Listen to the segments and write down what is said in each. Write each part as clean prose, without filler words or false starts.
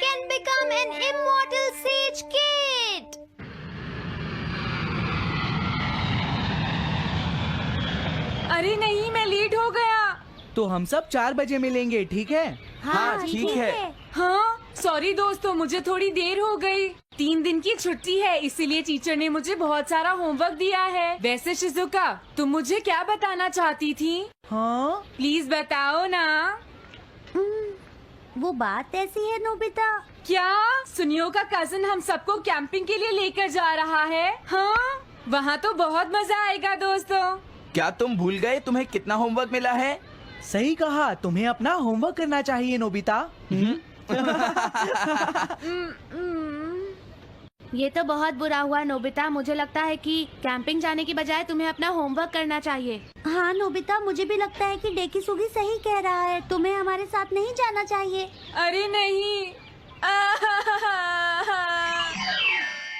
can become an immortal sage kid. अरे नहीं, मैं लेट हो गया। तो हम सब 4 बजे मिलेंगे, ठीक है? हाँ, ठीक है। हाँ सॉरी दोस्तों, मुझे थोड़ी देर हो गई। 3 दिन की छुट्टी है, इसीलिए टीचर ने मुझे बहुत सारा होमवर्क दिया है। वैसे शिजुका, तुम मुझे क्या बताना चाहती थी? हाँ? प्लीज बताओ ना। वो बात ऐसी है नोबिता। क्या सुनियो का कजिन हम सबको कैंपिंग के लिए लेकर जा रहा है? हाँ, वहाँ तो बहुत मजा आएगा दोस्तों। क्या तुम भूल गए तुम्हें कितना होमवर्क मिला है? सही कहा, तुम्हें अपना होमवर्क करना चाहिए नोबिता। ये तो बहुत बुरा हुआ नोबिता। मुझे लगता है कि कैंपिंग जाने की बजाय तुम्हें अपना होमवर्क करना चाहिए। हाँ नोबिता, मुझे भी लगता है कि डेकिसुगी सही कह रहा है। तुम्हें हमारे साथ नहीं जाना चाहिए। अरे नहीं।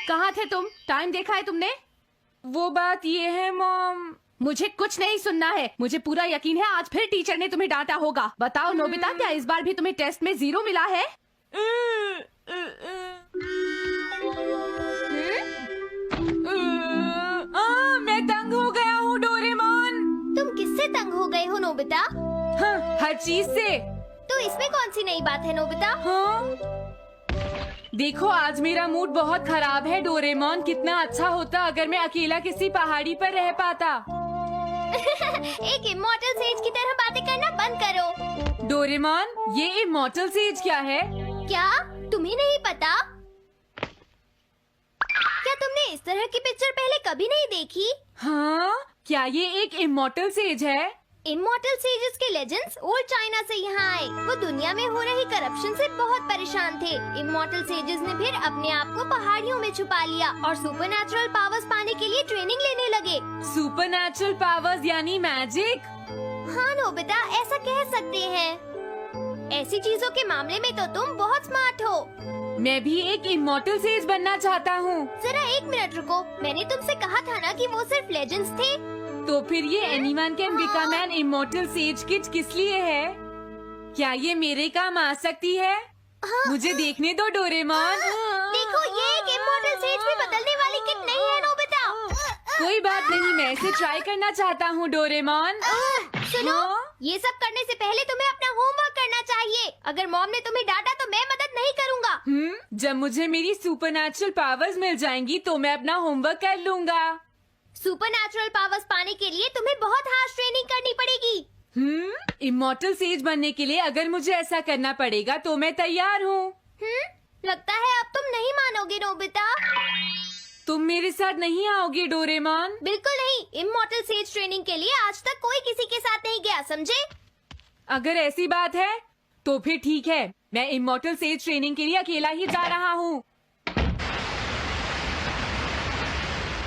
कहाँ थे तुम? टाइम देखा है तुमने? वो बात ये है मॉम। मुझे कुछ नहीं सुनना है। मुझे पूरा यकीन है आज फिर टीचर ने तुम्हें डांटा होगा। बताओ नोबिता, क्या इस बार भी तुम्हें टेस्ट में 0 मिला है? मैं तंग हो गया हूँ डोरेमोन। तुम किससे तंग हो गए हो नोबिता? हाँ, हर चीज से। तो इसमें कौन सी नई बात है नोबिता? हाँ? देखो, आज मेरा मूड बहुत खराब है डोरेमोन। कितना अच्छा होता अगर मैं अकेला किसी पहाड़ी पर रह पाता। एक इमॉर्टल सेज की तरह बातें करना बंद करो। डोरेमोन, ये इमॉर्टल सेज क्या है? क्या तुम्हें नहीं पता? क्या तुमने इस तरह की पिक्चर पहले कभी नहीं देखी? हाँ, क्या ये एक इमॉर्टल सेज है? इमॉर्टल सेजेस के लेजेंड्स ओल्ड चाइना से यहाँ आए। वो दुनिया में हो रही करप्शन से बहुत परेशान थे। इमॉर्टल सेजेस ने फिर अपने आप को पहाड़ियों में छुपा लिया और सुपरनैचुरल पावर्स पाने के लिए ट्रेनिंग लेने लगे। सुपरनैचुरल पावर्स यानी मैजिक? हाँ नोबिता, ऐसा कह सकते हैं। ऐसी चीजों के मामले में तो तुम बहुत स्मार्ट हो। मैं भी एक इमॉर्टल सेज बनना चाहता हूँ। जरा 1 मिनट रुको। मैंने तुमसे कहा था ना कि वो सिर्फ लेजेंड्स थे। तो फिर ये anyone can become an immortal says kid किस लिए है? क्या ये मेरे काम आ सकती है? मुझे देखने दो डोरेमोन। देखो, ये एक इमॉर्टल सेज में बदलने वाली किट नहीं है नोबिता। कोई बात नहीं, मैं इसे ट्राई करना चाहता हूँ डोरेमोन। सुनो, हाँ? ये सब करने से पहले तुम्हें अपना होमवर्क करना चाहिए। अगर मॉम ने तुम्हें डांटा तो मैं मदद नहीं करूँगा। जब मुझे मेरी सुपरनैचुरल पावर्स मिल जाएंगी तो मैं अपना होमवर्क कर लूँगा। सुपरनैचुरल पावर्स पाने के लिए तुम्हें बहुत हार्श ट्रेनिंग करनी पड़ेगी। इमॉर्टल सेज बनने के लिए अगर मुझे ऐसा करना पड़ेगा तो मैं तैयार हूँ। लगता है अब तुम नहीं मानोगे नोबिता। तुम मेरे साथ नहीं आओगे डोरेमोन? बिल्कुल नहीं। इमॉर्टल सेज ट्रेनिंग के लिए आज तक कोई किसी के साथ नहीं गया, समझे? अगर ऐसी बात है तो फिर ठीक है, मैं इमॉर्टल सेज ट्रेनिंग के लिए अकेला ही जा रहा हूँ।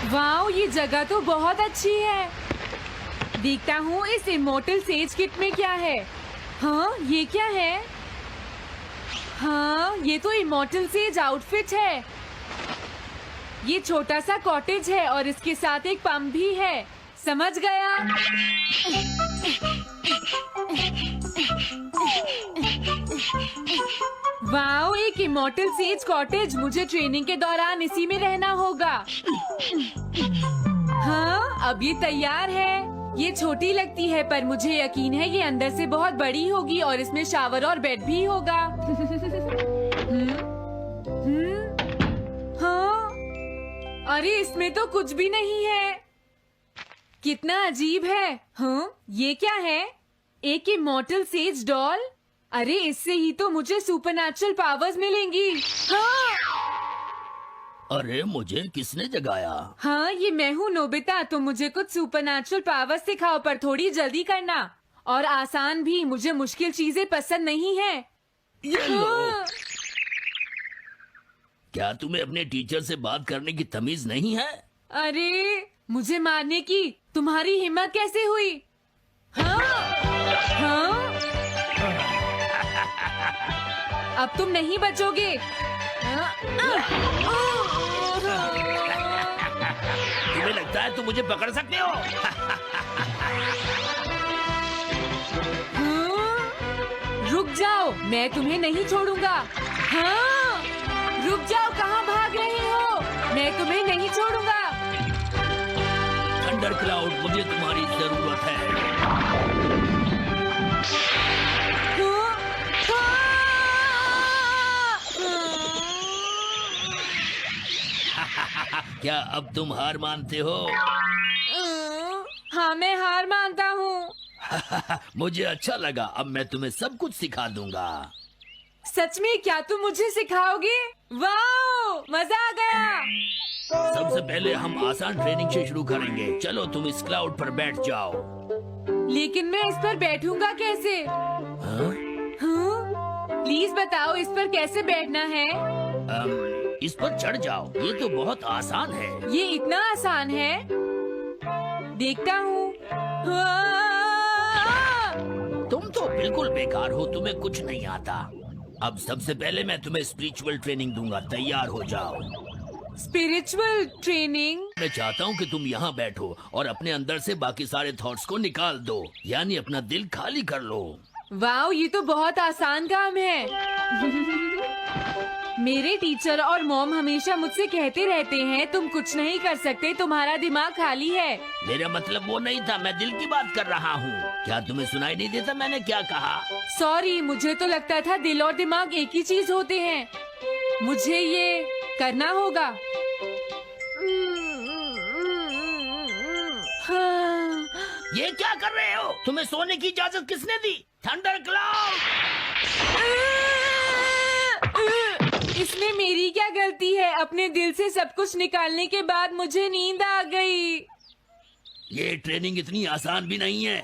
वाओ, ये जगह तो बहुत अच्छी है। देखता हूँ इस इमॉर्टल सेज किट में क्या है। हाँ, ये क्या है? हाँ, ये तो इमॉर्टल सेज आउटफिट है। ये छोटा सा कॉटेज है और इसके साथ एक पंप भी है। समझ गया। वाओ, एक इमॉर्टल सेज कॉटेज। मुझे ट्रेनिंग के दौरान इसी में रहना होगा। हाँ, अब ये तैयार है। ये छोटी लगती है पर मुझे यकीन है ये अंदर से बहुत बड़ी होगी और इसमें शावर और बेड भी होगा। हाँ, अरे इसमें तो कुछ भी नहीं है। कितना अजीब है। हाँ, ये क्या है? एक इमॉर्टल सेज डॉल। अरे इससे ही तो मुझे सुपरनैचुरल पावर्स मिलेंगी। हाँ, अरे मुझे किसने जगाया? हाँ, ये मैं हूँ नोबिता। तो मुझे कुछ सुपरनैचुरल पावर्स सिखाओ, पर थोड़ी जल्दी करना और आसान भी। मुझे मुश्किल चीजें पसंद नहीं है। ये लो। हाँ। क्या तुम्हें अपने टीचर से बात करने की तमीज नहीं है? अरे, मुझे मारने की तुम्हारी हिम्मत कैसे हुई? हाँ, हाँ? अब तुम नहीं बचोगे। तुम्हें लगता है तुम मुझे पकड़ सकते हो? रुक जाओ, मैं तुम्हें नहीं छोड़ूंगा। हाँ, रुक जाओ, कहाँ भाग रहे हो? मैं तुम्हें नहीं छोड़ूंगा। थंडर क्लाउड, मुझे तुम्हारी जरूरत है। क्या अब तुम हार मानते हो? हाँ, मैं हार मानता हूँ। मुझे अच्छा लगा। अब मैं तुम्हें सब कुछ सिखा दूंगा। सच में? क्या तुम मुझे सिखाओगे? वाह, मजा आ गया। सबसे पहले हम आसान ट्रेनिंग से शुरू करेंगे। चलो तुम इस क्लाउड पर बैठ जाओ। लेकिन मैं इस पर बैठूंगा कैसे? हाँ? प्लीज बताओ, इस पर कैसे बैठना है? इस पर चढ़ जाओ। ये तो बहुत आसान है। ये इतना आसान है? देखता हूँ। तुम तो बिल्कुल बेकार हो, तुम्हें कुछ नहीं आता। अब सबसे पहले मैं तुम्हें स्पिरिचुअल ट्रेनिंग दूंगा। तैयार हो जाओ। Spiritual training? मैं चाहता हूँ कि तुम यहाँ बैठो और अपने अंदर से बाकी सारे थॉट्स को निकाल दो, यानी अपना दिल खाली कर लो। वाह, ये तो बहुत आसान काम है। मेरे टीचर और मॉम हमेशा मुझसे कहते रहते हैं, तुम कुछ नहीं कर सकते, तुम्हारा दिमाग खाली है। मेरा मतलब वो नहीं था, मैं दिल की बात कर रहा हूँ। क्या तुम्हें सुनाई नहीं देता मैंने क्या कहा? सॉरी, मुझे तो लगता था दिल और दिमाग एक ही चीज होते हैं। मुझे ये करना होगा। हाँ। ये क्या कर रहे हो? तुम्हें सोने की इजाजत किसने दी? Thunder cloud! इसमें मेरी क्या गलती है? अपने दिल से सब कुछ निकालने के बाद मुझे नींद आ गई। ये ट्रेनिंग इतनी आसान भी नहीं है।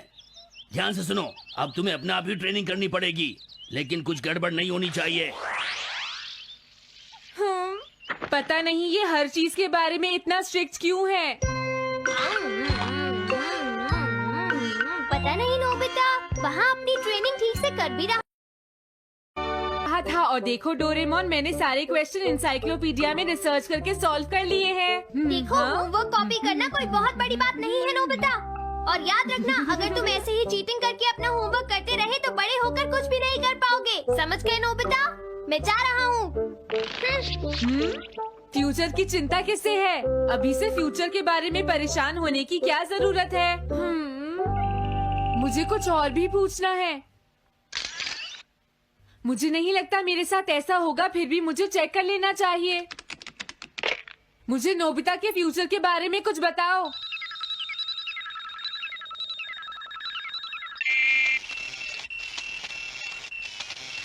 ध्यान से सुनो, अब तुम्हें अपने आप ही ट्रेनिंग करनी पड़ेगी, लेकिन कुछ गड़बड़ नहीं होनी चाहिए। पता नहीं ये हर चीज के बारे में इतना स्ट्रिक्ट क्यों है। पता नहीं नोबिता, वहाँ अपनी ट्रेनिंग ठीक से कर भी रहा था। और देखो डोरेमोन, मैंने सारे क्वेश्चन इंसाइक्लोपीडिया में रिसर्च करके सॉल्व कर लिए हैं। देखो, होमवर्क कॉपी करना कोई बहुत बड़ी बात नहीं है नोबिता। और याद रखना, अगर तुम ऐसे ही चीटिंग करके अपना होमवर्क करते रहे तो बड़े होकर कुछ भी नहीं कर पाओगे। समझ गए नोबिता? मैं जा रहा हूँ। फ्यूचर की चिंता किससे है? अभी से फ्यूचर के बारे में परेशान होने की क्या जरूरत है? मुझे कुछ और भी पूछना है। मुझे नहीं लगता मेरे साथ ऐसा होगा, फिर भी मुझे चेक कर लेना चाहिए। मुझे नोबिता के फ्यूचर के बारे में कुछ बताओ।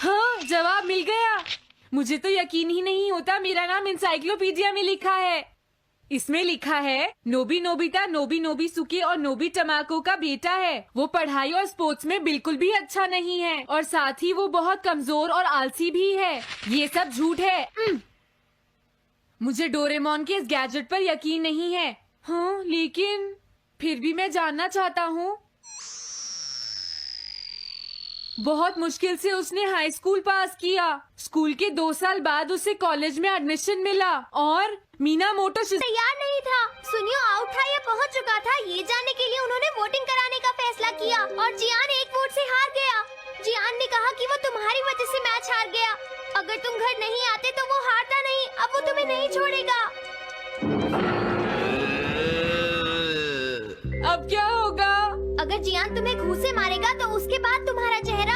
हाँ, जवाब मिल गया। मुझे तो यकीन ही नहीं होता, मेरा नाम इंसाइक्लोपीडिया में लिखा है। इसमें लिखा है, नोबी नोबिता नोबी नोबिसुके और नोबी टमाको का बेटा है। वो पढ़ाई और स्पोर्ट्स में बिल्कुल भी अच्छा नहीं है और साथ ही वो बहुत कमजोर और आलसी भी है। ये सब झूठ है। मुझे डोरेमोन के इस गैजेट पर यकीन नहीं है। हाँ, लेकिन फिर भी मैं जानना चाहता हूँ। बहुत मुश्किल से उसने हाई स्कूल पास किया। स्कूल के 2 साल बाद उसे कॉलेज में एडमिशन मिला और मीनामोटो तैयार नहीं था। सुनियो आउट था या पहुंच चुका था, ये जानने के लिए उन्होंने वोटिंग कराने का फैसला किया और जियान एक वोट से हार गया। जियान ने कहा कि वो तुम्हारी वजह से मैच हार गया। अगर तुम घर नहीं आते तो वो हारता नहीं। अब वो तुम्हें नहीं छोड़ेगा। अब क्या होगा? अगर जियान तुम्हें घूंसे से मारेगा तो उसके बाद तुम्हारा चेहरा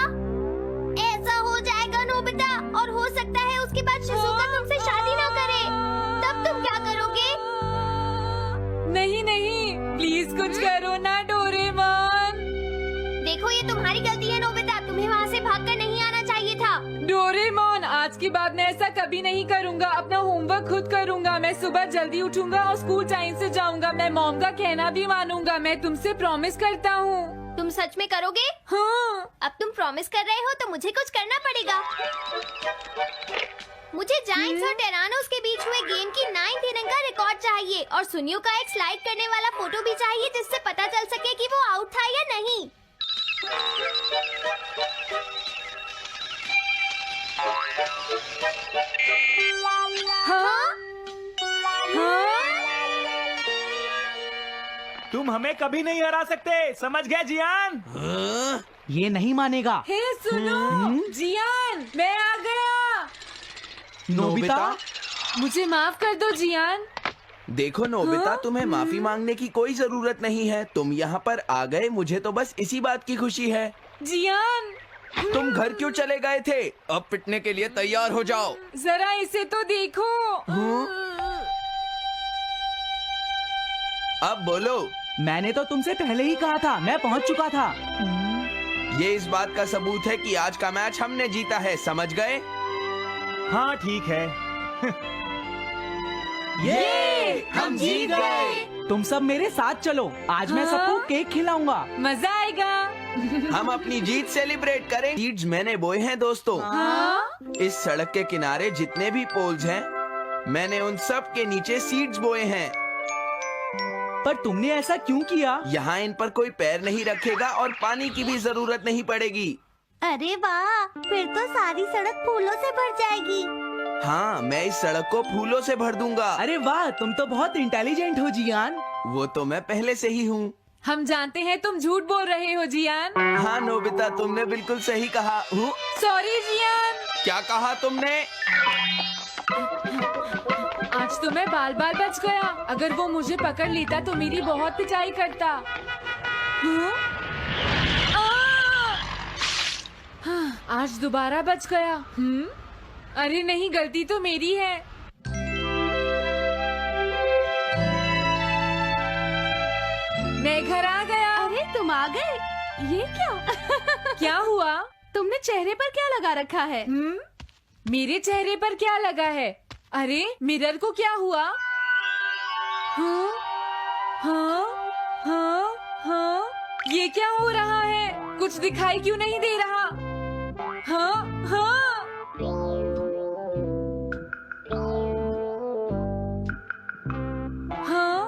ऐसा हो जाएगा नोबिता, और हो सकता है उसके बाद शिज़ुका तुमसे शादी ना करे। तब तुम क्या करोगे? नहीं नहीं, प्लीज कुछ करो ना डोरेमोन। देखो, ये तुम्हारी गलती है नोबिता, तुम्हें वहाँ से भागकर नहीं आना चाहिए था। डोरेमोन, आज के बाद मैं ऐसा कभी नहीं करूँगा। अपना होमवर्क खुद करूँगा। मैं सुबह जल्दी उठूंगा और स्कूल टाइम से जाऊँगा। मैं मॉम का कहना भी मानूंगा। मैं तुमसे प्रॉमिस करता हूँ। तुम सच में करोगे? हाँ। अब तुम प्रॉमिस कर रहे हो तो मुझे कुछ करना पड़ेगा। मुझे जायंट्स और टेरानोस के बीच हुए गेम की 9th इनिंग का रिकॉर्ड चाहिए और सुनियो का एक स्लाइड करने वाला फोटो भी चाहिए, जिससे पता चल सके कि वो आउट था या नहीं। हाँ? हाँ? तुम हमें कभी नहीं हरा सकते, समझ गए जियान? हाँ? ये नहीं मानेगा। हे सुनो, जियान, मैं आ गया। नोबिता? मुझे माफ कर दो जियान। देखो नोबिता, हाँ? तुम्हें माफी मांगने की कोई जरूरत नहीं है। तुम यहाँ पर आ गए, मुझे तो बस इसी बात की खुशी है। जियान, तुम घर क्यों चले गए थे? अब पिटने के लिए तैयार हो जाओ। जरा इसे तो देखो। अब बोलो। मैंने तो तुमसे पहले ही कहा था, मैं पहुंच चुका था। ये इस बात का सबूत है कि आज का मैच हमने जीता है, समझ गए? हाँ ठीक है। ये हम जीत गए। तुम सब मेरे साथ चलो, आज मैं हाँ? सबको केक खिलाऊंगा। मजा आएगा। हम अपनी जीत सेलिब्रेट करें। सीड्स मैंने बोए हैं दोस्तों। हाँ? इस सड़क के किनारे जितने भी पोल्स हैं, मैंने उन सब के नीचे सीड्स बोए हैं। पर तुमने ऐसा क्यों किया? यहाँ इन पर कोई पैर नहीं रखेगा और पानी की भी जरूरत नहीं पड़ेगी। अरे वाह, फिर तो सारी सड़क फूलों से भर जाएगी। हाँ, मैं इस सड़क को फूलों से भर दूंगा। अरे वाह, तुम तो बहुत इंटेलिजेंट हो जियान। वो तो मैं पहले से ही हूँ। हम जानते हैं तुम झूठ बोल रहे हो जियान। हाँ नोबिता, तुमने बिल्कुल सही कहा। Sorry Gian. क्या कहा तुमने? आज तो मैं बाल बाल बच गया। अगर वो मुझे पकड़ लेता तो मेरी बहुत पिटाई करता। हाँ? हाँ, आज दोबारा बच गया। अरे नहीं, गलती तो मेरी है। मैं घर आ गया। अरे तुम आ गए, ये क्या? क्या हुआ? तुमने चेहरे पर क्या लगा रखा है? मेरे चेहरे पर क्या लगा है? अरे मिरर को क्या हुआ? हाँ, हाँ, हाँ, हाँ, ये क्या हो रहा है? कुछ दिखाई क्यों नहीं दे रहा? हाँ, हाँ। हाँ,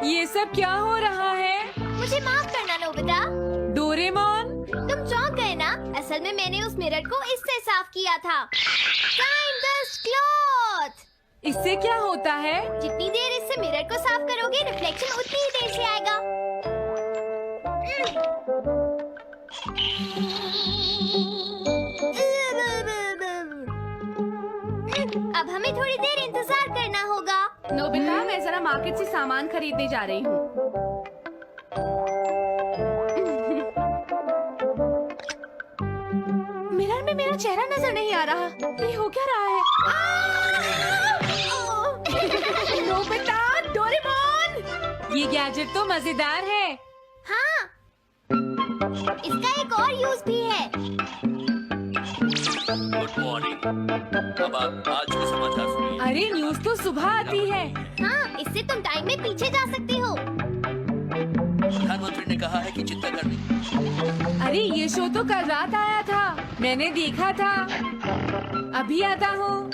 ये सब क्या हो रहा है? मुझे माफ करना नोबिता। डोरेमोन, तुम चौंक गए ना? असल में मैंने उस मिरर को इससे साफ किया था। Time dust cloth. इससे क्या होता है? जितनी देर इससे मिरर को साफ करोगे, रिफ्लेक्शन उतनी ही देर से आएगा। अब हमें थोड़ी देर इंतजार करना होगा। नोबिता, मैं जरा मार्केट से सामान खरीदने जा रही हूँ। मिरर में मेरा चेहरा नजर नहीं आ रहा। ये हो क्या रहा है? Nobita, Doraemon! ये गैजेट तो मजेदार है। हाँ, इसका एक और यूज भी है। Good morning. अब आप आज के समाचार सुनिए। अरे न्यूज तो सुबह आती है। हाँ, इससे तुम टाइम में पीछे जा सकते हो। प्रधानमंत्री ने कहा है कि चिंता करनी। अरे ये शो तो कल रात आया था, मैंने देखा था। अभी आता हूँ।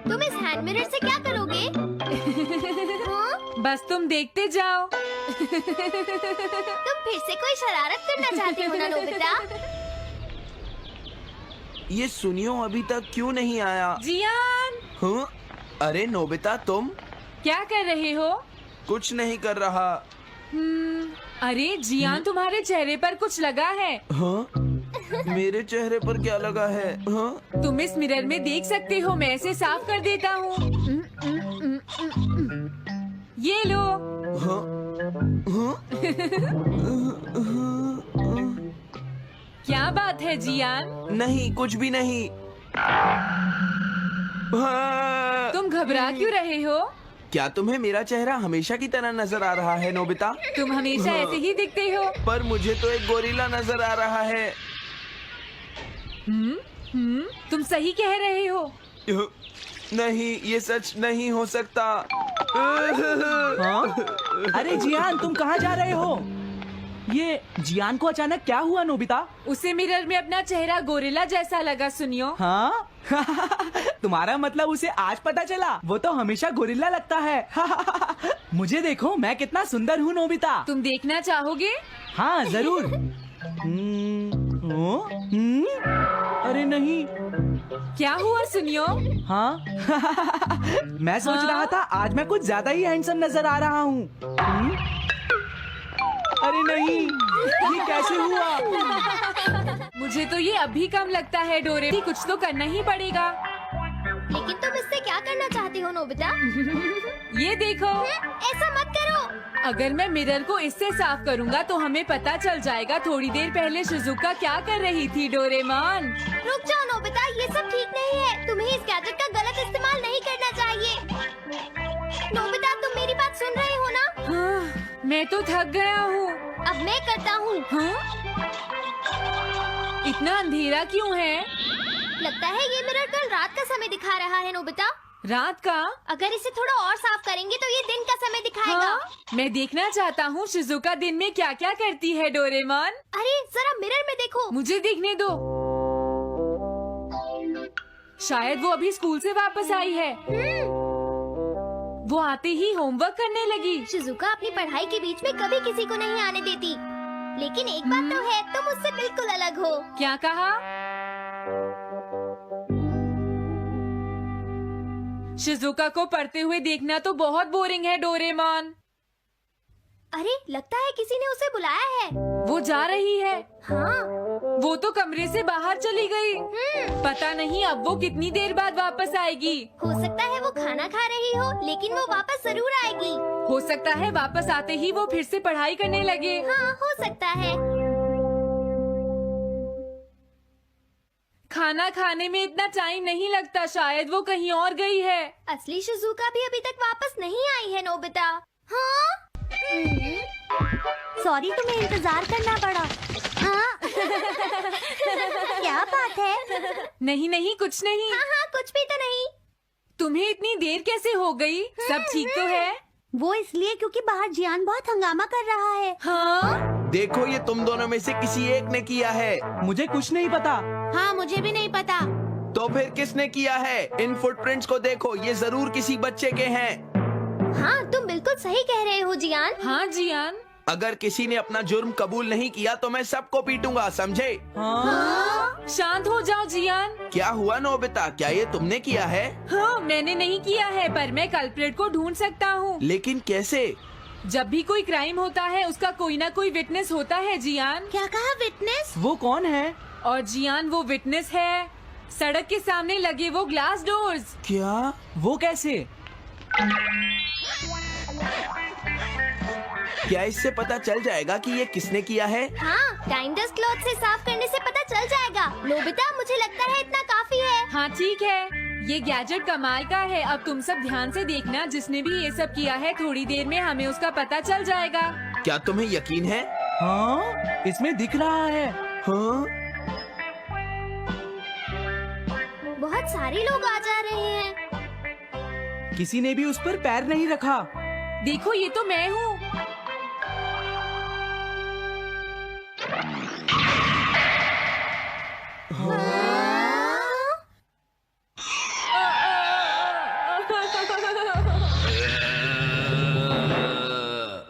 तुम इस हैंड मिरर से क्या करोगे? हाँ? बस तुम देखते जाओ। तुम फिर से कोई शरारत करना चाहते हो ना नोबिता? ये सुनियो अभी तक क्यों नहीं आया? जियान, हाँ? अरे नोबिता, तुम क्या कर रहे हो? कुछ नहीं कर रहा। अरे जियान, तुम्हारे चेहरे पर कुछ लगा है। हाँ? मेरे चेहरे पर क्या लगा है? हाँ? तुम इस मिरर में देख सकते हो, मैं इसे साफ कर देता हूँ। ये लो। हाँ? हाँ? क्या बात है जियान? नहीं, कुछ भी नहीं। हाँ। तुम घबरा क्यों रहे हो? क्या तुम्हें मेरा चेहरा हमेशा की तरह नजर आ रहा है नोबिता? तुम हमेशा ऐसे ही दिखते हो। पर मुझे तो एक गोरिल्ला नजर आ रहा है। तुम सही कह रहे हो। नहीं, ये सच नहीं हो सकता। हाँ? अरे जियान, तुम कहाँ जा रहे हो? ये जियान को अचानक क्या हुआ नोबिता? उसे मिरर में अपना चेहरा गोरिल्ला जैसा लगा। सुनियो। हाँ? तुम्हारा मतलब उसे आज पता चला? वो तो हमेशा गोरिल्ला लगता है। मुझे देखो, मैं कितना सुंदर हूँ नोबिता। तुम देखना चाहोगे? हाँ जरूर। अरे नहीं। क्या हुआ सुनियो? हाँ? मैं सोच रहा था आज मैं कुछ ज्यादा ही हैंडसम नजर आ रहा हूँ। अरे नहीं, ये कैसे हुआ? मुझे तो ये अभी कम लगता है डोरे, कुछ तो करना ही पड़ेगा। लेकिन तुम इससे क्या करना चाहती हो नोबिता? ये देखो, ऐसा मत करो। अगर मैं मिरर को इससे साफ करूंगा तो हमें पता चल जाएगा थोड़ी देर पहले शिजुका क्या कर रही थी। डोरेमोन, रुक जाओ नोबिता, ये सब ठीक नहीं है। तुम्हें इस गैजेट का गलत इस्तेमाल नहीं करना चाहिए। नोबिता, तुम मेरी बात सुन रहे हो ना? हाँ, मैं तो थक गया हूँ। अब मैं करता हूँ। हाँ? इतना अंधेरा क्यों है? लगता है ये मिरर कल रात का समय दिखा रहा है नोबिता। रात का? अगर इसे थोड़ा और साफ करेंगे तो ये दिन का समय दिखाएगा। हाँ? मैं देखना चाहता हूँ शिजुका दिन में क्या क्या करती है। डोरेमोन, अरे जरा मिरर में देखो। मुझे देखने दो। शायद वो अभी स्कूल से वापस आई है। वो आते ही होमवर्क करने लगी। शिजुका अपनी पढ़ाई के बीच में कभी किसी को नहीं आने देती। लेकिन एक बात तो है, तुम उससे बिल्कुल अलग हो। क्या कहा? शिजुका को पढ़ते हुए देखना तो बहुत बोरिंग है डोरेमोन। अरे लगता है किसी ने उसे बुलाया है। वो जा रही है। हाँ। वो तो कमरे से बाहर चली गई। पता नहीं अब वो कितनी देर बाद वापस आएगी। हो सकता है वो खाना खा रही हो, लेकिन वो वापस जरूर आएगी। हो सकता है वापस आते ही वो फिर से पढ़ाई करने लगे। हाँ, हो सकता है। खाना खाने में इतना टाइम नहीं लगता, शायद वो कहीं और गई है। असली शिजुका भी अभी तक वापस नहीं आई है नोबिता। हाँ? सॉरी, तुम्हें इंतजार करना पड़ा। हाँ? क्या बात है? नहीं नहीं, कुछ नहीं। हाँ हाँ, कुछ भी तो नहीं। तुम्हें इतनी देर कैसे हो गई? सब ठीक तो है? वो इसलिए क्योंकि बाहर जियान बहुत हंगामा कर रहा है। हाँ? देखो, ये तुम दोनों में से किसी एक ने किया है। मुझे कुछ नहीं पता। हाँ, मुझे भी नहीं पता। तो फिर किसने किया है? इन फुटप्रिंट्स को देखो, ये जरूर किसी बच्चे के हैं। हाँ, तुम बिल्कुल सही कह रहे हो जियान। हाँ जियान। अगर किसी ने अपना जुर्म कबूल नहीं किया तो मैं सबको पीटूंगा, समझे? हाँ? शांत हो जाओ जियान। क्या हुआ नोबिता, क्या ये तुमने किया है? हाँ, मैंने नहीं किया है, पर मैं कल्प्रेट को ढूंढ सकता हूँ। लेकिन कैसे? जब भी कोई क्राइम होता है उसका कोई ना कोई विटनेस होता है जियान। क्या कहा, विटनेस? वो कौन है? और जियान वो विटनेस है। सड़क के सामने लगे वो ग्लास डोर्स। क्या? वो कैसे? क्या इससे पता चल जाएगा कि ये किसने किया है? हाँ, टाइम डस्ट क्लॉथ से साफ करने से पता चल जाएगा। नोबिता, मुझे लगता है इतना काफी है। हाँ ठीक है, ये गैजेट कमाल का है। अब तुम सब ध्यान से देखना, जिसने भी ये सब किया है थोड़ी देर में हमें उसका पता चल जाएगा। क्या तुम्हें यकीन है? हाँ, इसमें दिख रहा है। हाँ? बहुत सारे लोग आ जा रहे हैं। किसी ने भी उस पर पैर नहीं रखा। देखो, ये तो मैं हूँ।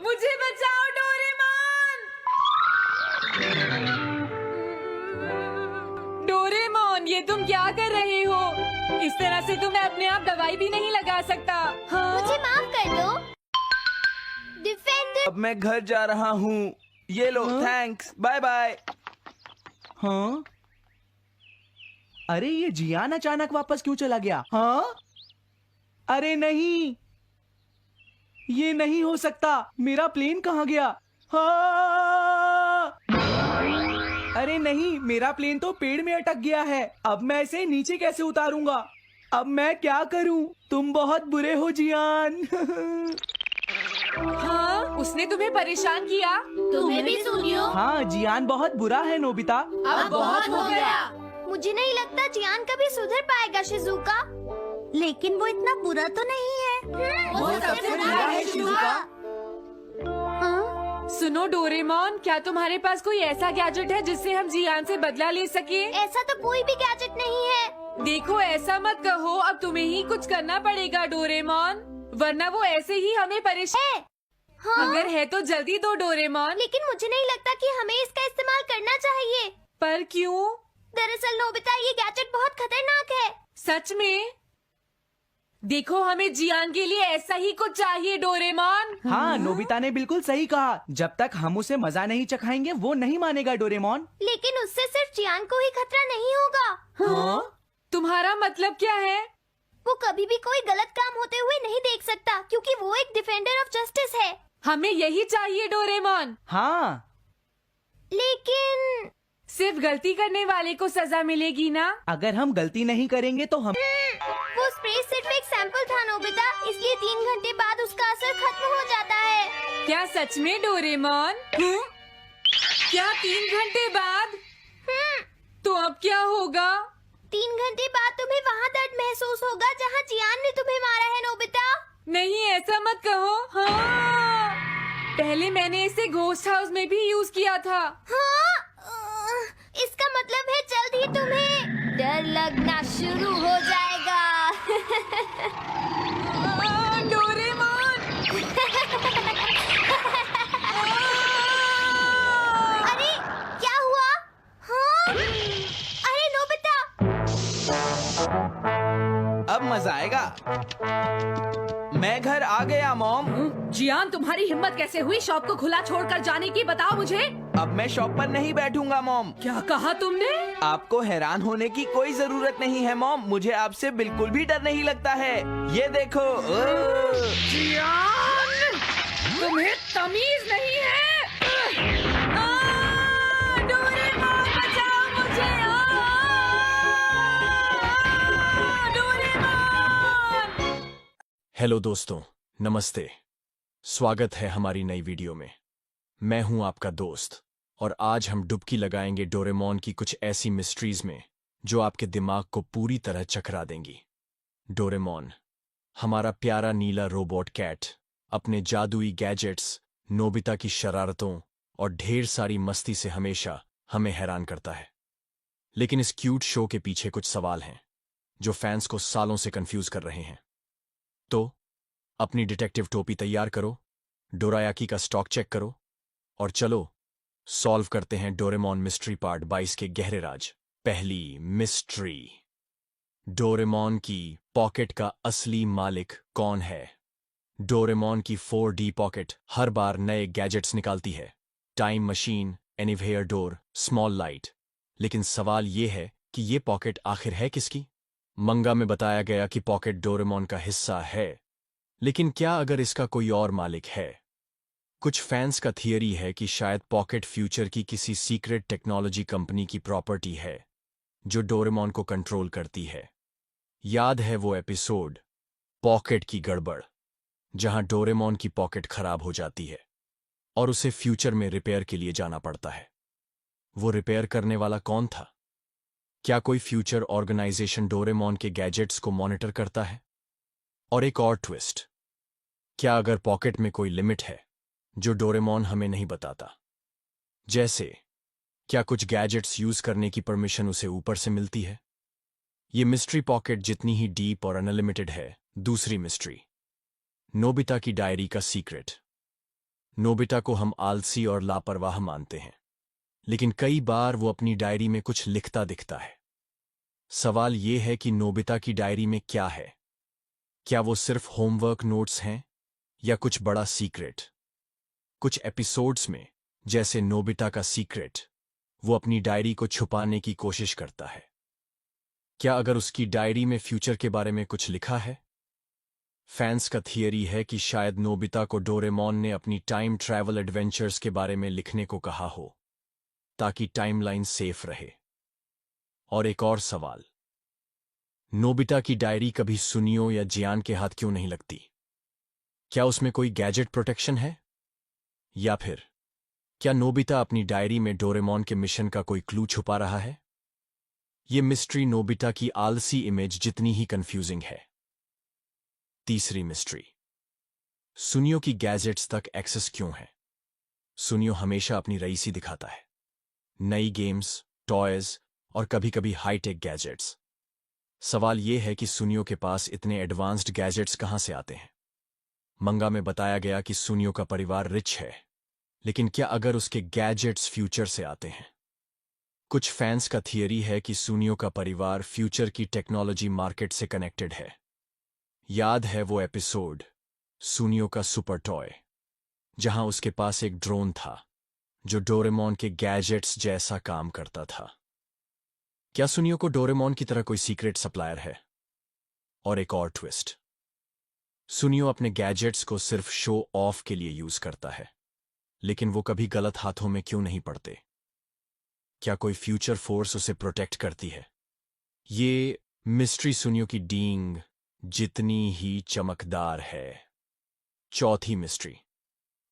मुझे बचाओ डोरेमोन। डोरेमोन, ये तुम क्या कर रहे हो? इस तरह से तो मैं अपने आप दवाई भी नहीं लगा सकता। हाँ? मुझे माफ कर दो। डिफेंडर। अब मैं घर जा रहा हूँ। ये लो, थैंक्स, बाय बाय। हाँ? अरे ये जियान अचानक वापस क्यों चला गया? हाँ? अरे नहीं, ये नहीं हो सकता। मेरा प्लेन कहाँ गया? हाँ! अरे नहीं, मेरा प्लेन तो पेड़ में अटक गया है। अब मैं इसे नीचे कैसे उतारूंगा? अब मैं क्या करूं? तुम बहुत बुरे हो जियान। हाँ? उसने तुम्हें परेशान किया? तुम्हें भी सुनियो। हाँ, जियान बहुत बुरा है नोबिता। अब बहुत हो गया। मुझे नहीं लगता जियान कभी सुधर पाएगा शिजुका। लेकिन वो इतना बुरा तो नहीं है। वो सबसे बुरा है शिजुका। हाँ? सुनो डोरेमोन, क्या तुम्हारे पास कोई ऐसा गैजेट है जिससे हम जियान से बदला ले सके? ऐसा तो कोई भी गैजेट नहीं है। देखो, ऐसा मत कहो, अब तुम्हें ही कुछ करना पड़ेगा डोरेमोन, वरना वो ऐसे ही हमें परेशान। हाँ? अगर है तो जल्दी दो डोरेमोन। लेकिन मुझे नहीं लगता कि हमें इसका इस्तेमाल करना चाहिए। पर क्यों? दरअसल नोबिता, ये गैजेट बहुत खतरनाक है। सच में? देखो हमें जियान के लिए ऐसा ही कुछ चाहिए डोरेमोन। हाँ, नोबिता ने बिल्कुल सही कहा। जब तक हम उसे मजा नहीं चखाएंगे वो नहीं मानेगा डोरेमोन। लेकिन उससे सिर्फ चियान को ही खतरा नहीं होगा। हाँ? तुम्हारा मतलब क्या है? वो कभी भी कोई गलत काम होते हुए नहीं देख सकता क्योंकि वो एक डिफेंडर ऑफ जस्टिस है। हमें यही चाहिए डोरेमोन। हाँ, लेकिन सिर्फ गलती करने वाले को सजा मिलेगी ना? अगर हम गलती नहीं करेंगे तो हम वो स्प्रे सिर्फ एक सैंपल था नोबिता, इसलिए 3 घंटे बाद उसका असर खत्म हो जाता है। क्या सच में डोरेमोन? क्या 3 घंटे बाद? तो अब क्या होगा? 3 घंटे बाद तुम्हें वहाँ दर्द महसूस होगा जहाँ जियान ने तुम्हें मारा है नोबिता। नहीं, ऐसा मत कहो। हाँ, पहले मैंने इसे घोस्ट हाउस में भी यूज किया था। हाँ, इसका मतलब है जल्द ही तुम्हें डर लगना शुरू हो जाएगा। डोरेमोन! अरे क्या हुआ? हाँ? अरे नोबिता! अब मजा आएगा। मैं घर आ गया मॉम। जियान, तुम्हारी हिम्मत कैसे हुई शॉप को खुला छोड़कर जाने की? बताओ मुझे। अब मैं शॉप पर नहीं बैठूंगा मॉम। क्या कहा तुमने? आपको हैरान होने की कोई जरूरत नहीं है मॉम, मुझे आपसे बिल्कुल भी डर नहीं लगता है। ये देखो। जियान, तुम्हें तमीज नहीं है। डोरेमोन बचाओ मुझे! डोरेमोन! हेलो दोस्तों, नमस्ते। स्वागत है हमारी नई वीडियो में। मैं हूं आपका दोस्त और आज हम डुबकी लगाएंगे डोरेमोन की कुछ ऐसी मिस्ट्रीज में जो आपके दिमाग को पूरी तरह चकरा देंगी। डोरेमोन, हमारा प्यारा नीला रोबोट कैट, अपने जादुई गैजेट्स, नोबिता की शरारतों और ढेर सारी मस्ती से हमेशा हमें हैरान करता है। लेकिन इस क्यूट शो के पीछे कुछ सवाल हैं जो फैंस को सालों से कंफ्यूज कर रहे हैं। तो अपनी डिटेक्टिव टोपी तैयार करो, डोरायाकी का स्टॉक चेक करो और चलो सॉल्व करते हैं डोरेमोन मिस्ट्री पार्ट 22 के गहरे राज। पहली मिस्ट्री, डोरेमोन की पॉकेट का असली मालिक कौन है? डोरेमोन की 4D पॉकेट हर बार नए गैजेट्स निकालती है, time machine, anywhere door, small light. लेकिन सवाल ये है कि ये पॉकेट आखिर है किसकी? मंगा में बताया गया कि पॉकेट डोरेमोन का हिस्सा है, लेकिन क्या अगर इसका कोई और मालिक है? कुछ फैंस का थियरी है कि शायद पॉकेट फ्यूचर की किसी सीक्रेट टेक्नोलॉजी कंपनी की प्रॉपर्टी है जो डोरेमोन को कंट्रोल करती है। याद है वो एपिसोड पॉकेट की गड़बड़, जहां डोरेमोन की पॉकेट खराब हो जाती है और उसे फ्यूचर में रिपेयर के लिए जाना पड़ता है। वो रिपेयर करने वाला कौन था? क्या कोई फ्यूचर ऑर्गेनाइजेशन डोरेमोन के गैजेट्स को मॉनिटर करता है? और एक और ट्विस्ट, क्या अगर पॉकेट में कोई लिमिट है जो डोरेमोन हमें नहीं बताता? जैसे क्या कुछ गैजेट्स यूज करने की परमिशन उसे ऊपर से मिलती है? ये मिस्ट्री पॉकेट जितनी ही डीप और अनलिमिटेड है। दूसरी मिस्ट्री, नोबिता की डायरी का सीक्रेट। नोबिता को हम आलसी और लापरवाह मानते हैं, लेकिन कई बार वो अपनी डायरी में कुछ लिखता दिखता है। सवाल ये है कि नोबिता की डायरी में क्या है? क्या वो सिर्फ होमवर्क नोट्स हैं या कुछ बड़ा सीक्रेट? कुछ एपिसोड्स में, जैसे नोबिता का सीक्रेट, वो अपनी डायरी को छुपाने की कोशिश करता है। क्या अगर उसकी डायरी में फ्यूचर के बारे में कुछ लिखा है? फैंस का थियरी है कि शायद नोबिता को डोरेमोन ने अपनी टाइम ट्रैवल एडवेंचर्स के बारे में लिखने को कहा हो ताकि टाइमलाइन सेफ रहे। और एक और सवाल, नोबिता की डायरी कभी सुनियो या जियान के हाथ क्यों नहीं लगती? क्या उसमें कोई गैजेट प्रोटेक्शन है? या फिर क्या नोबिता अपनी डायरी में डोरेमोन के मिशन का कोई क्लू छुपा रहा है? ये मिस्ट्री नोबिता की आलसी इमेज जितनी ही कंफ्यूजिंग है। तीसरी मिस्ट्री, सुनियो की गैजेट्स तक एक्सेस क्यों है? सुनियो हमेशा अपनी रईसी दिखाता है, नई गेम्स, टॉयज और कभी-कभी हाईटेक गैजेट्स। सवाल यह है कि सुनियो के पास इतने एडवांस्ड गैजेट्स कहां से आते हैं? मंगा में बताया गया कि सुनियो का परिवार रिच है, लेकिन क्या अगर उसके गैजेट्स फ्यूचर से आते हैं? कुछ फैंस का थियरी है कि सुनियो का परिवार फ्यूचर की टेक्नोलॉजी मार्केट से कनेक्टेड है, याद है वो एपिसोड सुनियो का सुपर टॉय, जहां उसके पास एक ड्रोन था जो डोरेमोन के गैजेट्स जैसा काम करता था। क्या सुनियो को डोरेमोन की तरह कोई सीक्रेट सप्लायर है? और एक और ट्विस्ट, सुनियो अपने गैजेट्स को सिर्फ शो ऑफ के लिए यूज करता है, लेकिन वो कभी गलत हाथों में क्यों नहीं पड़ते? क्या कोई फ्यूचर फोर्स उसे प्रोटेक्ट करती है? ये मिस्ट्री सुनियो की डींग जितनी ही चमकदार है। चौथी मिस्ट्री,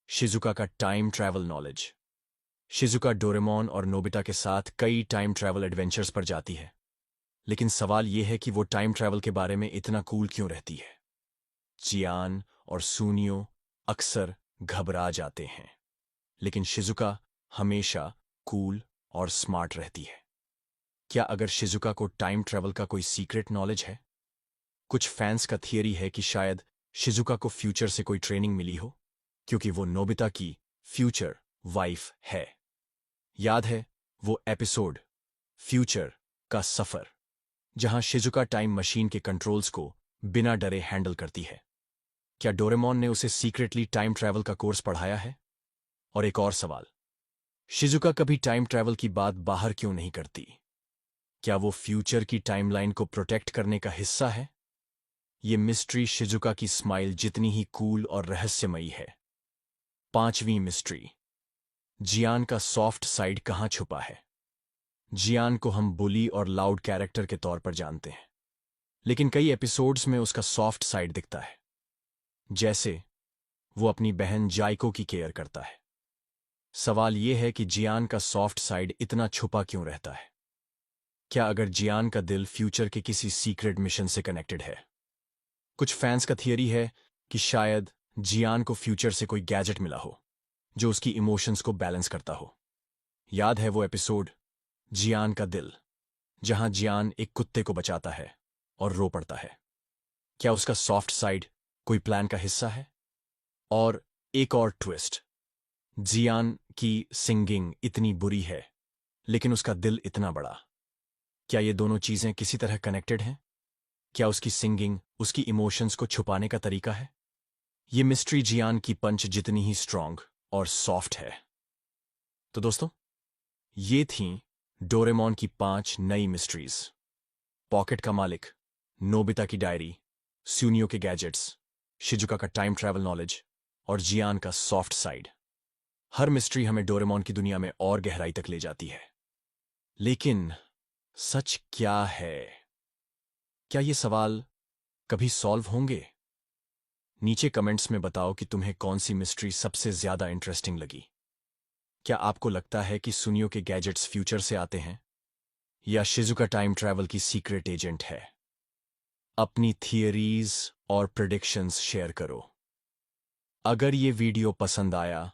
शिजुका का time travel knowledge. Shizuka Doraemon और नोबिता के साथ कई टाइम ट्रैवल एडवेंचर्स पर जाती है, लेकिन सवाल यह है कि वो टाइम ट्रैवल के बारे में इतना कूल क्यों रहती है? जियान और सुनियो अक्सर घबरा जाते हैं, लेकिन शिजुका हमेशा कूल और स्मार्ट रहती है। क्या अगर शिजुका को टाइम ट्रैवल का कोई सीक्रेट नॉलेज है? कुछ फैंस का थियरी है कि शायद शिजुका को फ्यूचर से कोई ट्रेनिंग मिली हो, क्योंकि वो नोबिता की फ्यूचर वाइफ है। याद है वो एपिसोड फ्यूचर का सफर, जहां शिजुका टाइम मशीन के कंट्रोल्स को बिना डरे हैंडल करती है? क्या डोरेमोन ने उसे सीक्रेटली टाइम ट्रैवल का कोर्स पढ़ाया है? और एक और सवाल, शिजुका कभी टाइम ट्रैवल की बात बाहर क्यों नहीं करती? क्या वो फ्यूचर की टाइमलाइन को प्रोटेक्ट करने का हिस्सा है? ये मिस्ट्री शिजुका की स्माइल जितनी ही कूल और रहस्यमयी है। पांचवीं मिस्ट्री, जियान का सॉफ्ट साइड कहां छुपा है? जियान को हम बुली और लाउड कैरेक्टर के तौर पर जानते हैं, लेकिन कई एपिसोड्स में उसका सॉफ्ट साइड दिखता है, जैसे वो अपनी बहन जाइको की केयर करता है। सवाल यह है कि जियान का सॉफ्ट साइड इतना छुपा क्यों रहता है? क्या अगर जियान का दिल फ्यूचर के किसी सीक्रेट मिशन से कनेक्टेड है? कुछ फैंस का थियरी है कि शायद जियान को फ्यूचर से कोई गैजेट मिला हो जो उसकी इमोशंस को बैलेंस करता हो। याद है वो एपिसोड जियान का दिल, जहां जियान एक कुत्ते को बचाता है और रो पड़ता है? क्या उसका सॉफ्ट साइड कोई प्लान का हिस्सा है? और एक और ट्विस्ट, जियान की सिंगिंग इतनी बुरी है लेकिन उसका दिल इतना बड़ा। क्या ये दोनों चीजें किसी तरह कनेक्टेड हैं? क्या उसकी सिंगिंग उसकी इमोशंस को छुपाने का तरीका है? ये मिस्ट्री जियान की पंच जितनी ही स्ट्रांग और सॉफ्ट है। तो दोस्तों, ये थीं डोरेमोन की 5 नई मिस्ट्रीज। पॉकेट का मालिक, नोबिता की डायरी, सुनियो के गैजेट्स, शिजुका का टाइम ट्रैवल नॉलेज और जियान का सॉफ्ट साइड। हर मिस्ट्री हमें डोरेमोन की दुनिया में और गहराई तक ले जाती है। लेकिन सच क्या है? क्या ये सवाल कभी सॉल्व होंगे? नीचे कमेंट्स में बताओ कि तुम्हें कौन सी मिस्ट्री सबसे ज्यादा इंटरेस्टिंग लगी। क्या आपको लगता है कि सुनियो के गैजेट्स फ्यूचर से आते हैं, या शिजुका टाइम ट्रैवल की सीक्रेट एजेंट है? अपनी थियरीज और प्रेडिक्शंस शेयर करो। अगर ये वीडियो पसंद आया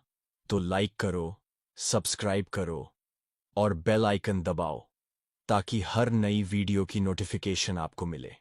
तो लाइक करो, सब्सक्राइब करो और बेल आइकन दबाओ ताकि हर नई वीडियो की नोटिफिकेशन आपको मिले।